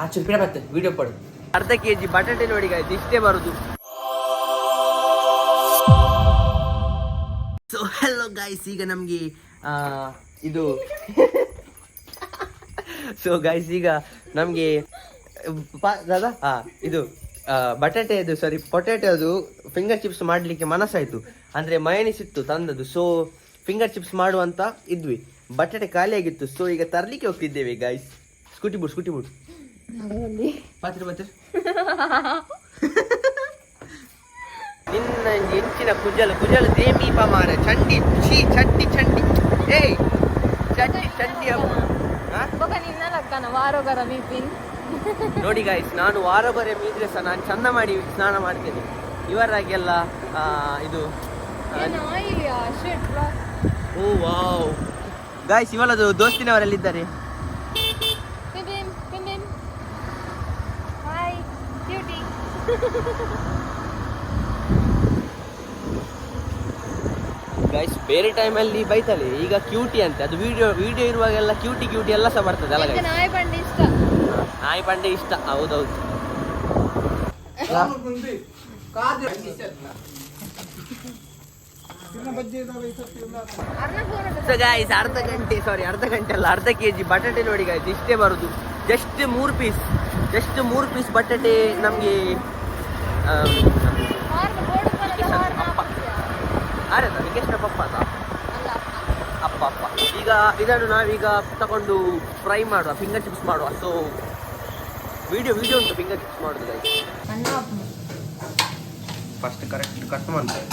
ಆ ಚುರ್ಪಿನ ಬರ್ತದೆ ವಿಡಿಯೋ ಪಡು. ಅರ್ಧ ಕೆಜಿ ಬಟಾಟೆ ನೋಡಿ ಗಾಯ್ಸ್, ಇಷ್ಟೇ ಬರುದು. ಸೊ ಹೆಲೋ ಗಾಯ್ಸ್, ಈಗ ನಮ್ಗೆ ಇದು ಸೊ ಗಾಯ್ಸ್ ಈಗ ನಮ್ಗೆ ದಾದಾ ಇದು ಬಟಾಟೆದು ಸಾರಿ ಪೊಟ್ಯಾಟೋದು ಫಿಂಗರ್ ಚಿಪ್ಸ್ ಮಾಡ್ಲಿಕ್ಕೆ ಮನಸ್ಸಾಯ್ತು. ಅಂದ್ರೆ ಮಯನೀಸ್ ಇತ್ತು ತಂದದ್ದು. ಸೊ ಫಿಂಗರ್ ಚಿಪ್ಸ್ ಮಾಡುವಂತ ಇದ್ವಿ, ಬಟಾಟೆ ಖಾಲಿ ಆಗಿತ್ತು. ಸೊ ಈಗ ತರ್ಲಿಕ್ಕೆ ಹೋಗ್ತಿದ್ದೇವೆ ಗಾಯ್ಸ್. ಸ್ಕೂಟಿ ಬುಟ್ ಪಾತ್ರೆ ನಿನ್ನ ಹೆಂಚಿನ ಕುಜಲು ದೇಮೀಪ ಮಾರ ಚಂಡಿ ಚಂಡಿ ಏಯ್ ಚಂಡಿ ನೋಡಿ ಗಾಯ್ಸ್, ನಾನು ವಾರೊಬ್ಬರೇ ಮೀದ್ರೆ ಸಹ ನಾನು ಚಂದ ಮಾಡಿ ಸ್ನಾನ ಮಾಡ್ತೇನೆ. ಇವರಾಗೆಲ್ಲ ಇದು ಓ ವಾವ್ ಗಾಯ್ಸ್, ಇವಳದು ದೋಸ್ತಿನವರೆಲ್ಲಿದ್ದಾರೆ? ಗೈಸ್ ಬೇರೆ ಟೈಮಲ್ಲಿ ಬೈತಾಳೆ, ಈಗ ಕ್ಯೂಟಿ ಅಂತೆ. ಅದು ವಿಡಿಯೋ ಇರುವಾಗೆಲ್ಲ ಕ್ಯೂಟಿ ಎಲ್ಲ ಸಹ ಬರ್ತದೆ ಅಲ್ಲ ಗೈಸ್. ನಾಯಿ ಬಂಡೆ ಇಷ್ಟ ಹೌದೌದು. ಗಾಯ್ಸ್ ಅರ್ಧ ಗಂಟೆ ಅಲ್ಲ, ಅರ್ಧ ಕೆಜಿ ಬಟಾಟೆ ನೋಡಿ ಗಾಯ್ಸ್, ಇಷ್ಟೇ ಬರುದು. ಜಸ್ಟ್ 3 ಪೀಸ್ ಬಟಾಟೆ ನಮ್ಗೆ ಅಪ್ಪ. ಈಗ ಇದನ್ನು ನಾವೀಗ ತಗೊಂಡು ಫ್ರೈ ಮಾಡುವ, ಫಿಂಗರ್ ಚಿಪ್ಸ್ ಮಾಡುವ. ಸೊ ವಿಡಿಯೋ ಉಂಟು ಫಿಂಗರ್ ಚಿಪ್ಸ್ ಮಾಡೋದು ಗೈಸ್. ಫಸ್ಟ್ ಕರೆಕ್ಟ್ ಕಟ್ ಮಾಡ್ತಾರೆ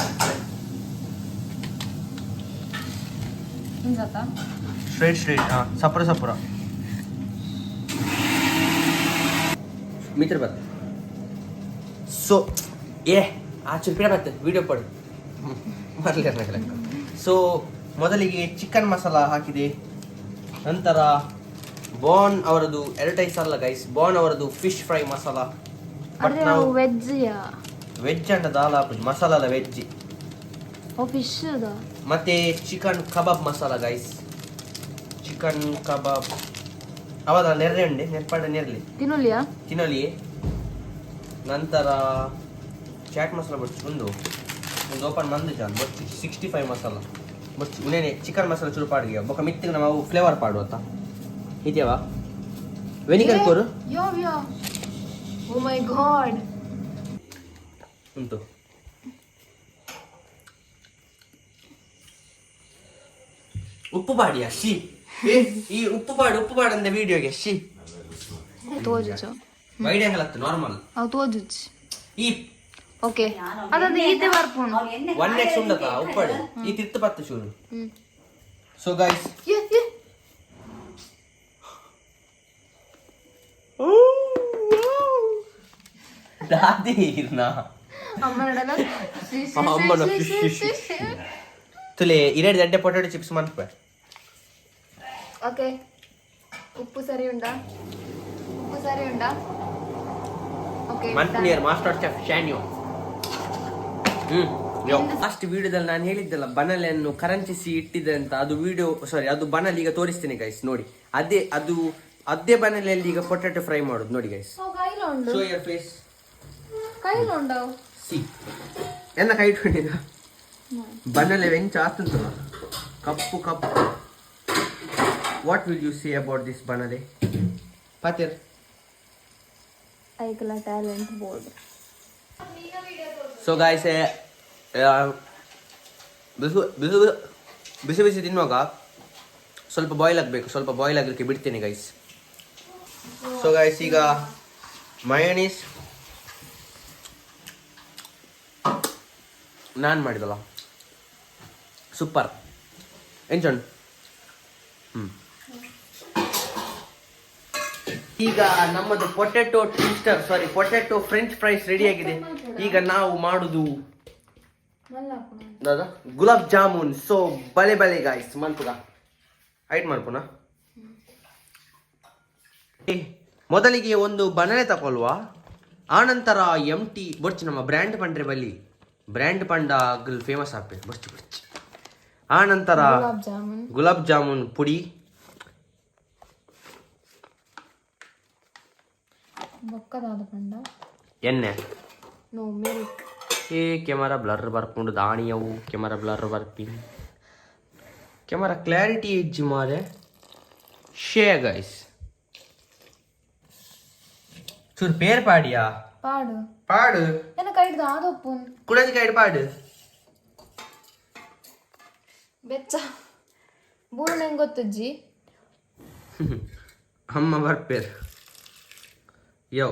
ಸ್ಟ್ರೈಟ್ ಸಪುರ ಮಿತ್ರ ಬರ್. ಸೊ ಆ ಚುರ್ಪಿನ ಬರ್ತದೆ ವಿಡಿಯೋ ಪಡು ಮರಲಿ. ಸೊ ಮೊದಲಿಗೆ ಚಿಕನ್ ಮಸಾಲ ಹಾಕಿದೆ, ನಂತರ ಬಾನ್ ಅವರದು ಎರ್ಟೈಸ್ ಅಲ್ಲ ಗೈಸ್, ಬಾನ್ ಅವರದು ಫಿಶ್ ಫ್ರೈ ಮಸಾಲ. ಬಟ್ ನಾವು ವೆಜ್ ಅಂಡ ದಾಲ್ ಹಾಕುದು, ಮಸಾಲ ಅಲ್ಲ ವೆಜ್. ಮತ್ತೆ ಚಿಕನ್ ಕಬಾಬ್ ಮಸಾಲ ಗೈಸ್, ಚಿಕನ್ ಕಬಾಬ್ ಅವದ ನೆರ್ರೆ ಉಂಡೆ ನೆರ್ಪಡ ನೆರ್ಲಿ ತಿನ್ನಲಿಯೇ. ನಂತರ ಚಾಟ್ ಮಸಾಲ ಬೊಚ್ಚು ಒಂದು ಓಪನ್ ಮಂದು ಜಾನ್ ಬೊಚ್ಚು 65 ಮಸಾಲ ಬೊಚ್ಚು ಉನೇನೆ ಚಿಕನ್ ಮಸಾಲ ಚೂರು ಪಾಡಿಗೆ ಬೊಕ್ಕ ಮಿತ್ತಿಗೆ ನಾವು ಫ್ಲೇವರ್ ಪಾಡುವಂತ ಇದೆಯವಾ ವೆನಿಗರ್ ಕೋರು ಓ ಮೈ ಗಾಡ್ ಉಂಟು. ಉಪ್ಪು ಪಾಡಿಯಾ ಶಿ ಈ ಉಪ್ಪು ಪಾಡು ಅಂದ ವಿಡಿಯೋಗೆ ಶಿ ವೈಡ್ ಆಂಗಲ್ ಆಗ್ತದೆ ನಾರ್ಮಲ್ ಈ ಓಕೆ ಅದೊಂದು ಈತೆ ಬರ್ಪುಂಡು 1x ಉಂಡತ ಉಪ್ಪಡು ಈ ತಿತ್ತು ಪತ್ತು ಚೂರು. ಸೊ ಗೈಸ್ ದಾದಿ ಇರ್ನಾ ಅಮ್ಮನ ತುಲೆ 2 ಗಂಟೆ ಪೊಟ್ಯಾಟೊ ಚಿಪ್ಸ್ ಮಾಡ್ಪ. ಓಕೆ ಉಪ್ಪು ಸರಿ ಉಂಟಾ ಓಕೆ ಮನ್ಪುನಿಯರ್ ಮಾಸ್ಟರ್ ಚೆಫ್ ಶಾನ್ಯೋ. ಲಾಸ್ಟ್ ವಿಡಿಯೋದಲ್ಲಿ ನಾನು ಹೇಳಿದ್ದಲ್ಲ ಬನಲೆಯನ್ನು ಕರಂಚಿಸಿ ಇಟ್ಟಿದೆ ಅಂತ, ಅದು ವಿಡಿಯೋ ಸಾರಿ ಅದು ಬನಲ್ ಈಗ ತೋರಿಸ್ತೀನಿ ಗೈಸ್ ನೋಡಿ. ಅದೇ ಬನಲಲ್ಲಿ ಈಗ ಪೊಟ್ಯಾಟೊ ಫ್ರೈ ಮಾಡೋದು ನೋಡಿ ಗೈಸ್. ಶೋ ಯುವರ್ ಫೇಸ್ ಸಿ ಎಲ್ಲ ಕೈ ಇಟ್ಕೊಂಡಿದ್ದ ಬನಲೆ ವೆಂಚ ಆತಂತಲ್ಲ ಕಪ್ಪು. What will you say about this ಬನಲೆ ಪಾತಿರ್? ಐಕಲ ಟ್ಯಾಲೆಂಟ್ ಬೋರ್ಡ್. ಸೊ ಗಾಯ್ಸ್ ಬಿಸಿ ತಿನ್ನುವಾಗ ಸ್ವಲ್ಪ ಬಾಯ್ಲ್ ಆಗಬೇಕು, ಸ್ವಲ್ಪ ಬಾಯ್ಲ್ ಆಗಲಿಕ್ಕೆ ಬಿಡ್ತೇನೆ ಗೈಸ್. ಸೊ ಗೈಸ್ ಈಗ ಮಯೋನೀಸ್ ನಾನು ಮಾಡಿದಲ್ಲ ಸೂಪರ್ ಎಂಜೊಂಡು. ಈಗ ನಮ್ಮದು ಪೊಟ್ಯಾಟೊ ಫ್ರೆಂಚ್ ಫ್ರೈಸ್ ರೆಡಿ ಆಗಿದೆ. ಈಗ ನಾವು ಮಾಡುದು ಗುಲಾಬ್ ಜಾಮೂನ್. ಸೊ ಬಲೆ ಗಾಯ್ಸ್ ಮನ್ಪುಗ ಐಟ್ ಮಾಡ್ಪುನ. ಮೊದಲಿಗೆ ಒಂದು ಬನಾನೆ ತಗೊಳ್ವಾ, ಆನಂತರ MT ಬೊರ್ಚಿ ನಮ್ಮ ಬ್ರ್ಯಾಂಡ್ ಪಂಡ್ರೆ ಬಲ್ಲಿ ಬ್ರ್ಯಾಂಡ್ ಪಂಡ ಫೇಮಸ್ ಆಗ್ಬೇಕು ಬೊರ್ಚಿ. ಆನಂತರ ಗುಲಾಬ್ ಜಾಮೂನ್ ಪುಡಿ, ಬೊಕ್ಕದಾದ ಪಂಡ ಎಣ್ಣೆ ನೋ ಮಿಲ್ಕ್ ಏ ಕೆಮರಾ ಬ್ಲರ್ ಬರ್ಕೊಂಡು ದಾಣಿಯವು ಕೆಮರಾ ಬ್ಲರ್ ಬರ್ಪಿ ಕೆಮರಾ ಕ್ಲಾರಿಟಿ ಇಜ್ಜಿ ಮಾರೆ ಶೇ ಗೈಸ್ ಚೂರು ಪೇರ್ ಪಾಡಿಯಾ ಪಾಡು ಪಾಡು ನನ್ನ ಕೈಡ್ದು ಆದೊಪ್ಪುನ್ ಕುಡದಿ ಕೈಡ್ ಪಾಡು ಬೆಚ್ಚ ಬೂರು ನಂಗೆ ಗೊತ್ತಜ್ಜಿ ಅಮ್ಮ ಬರ್ಪೇರ್ ಯೋ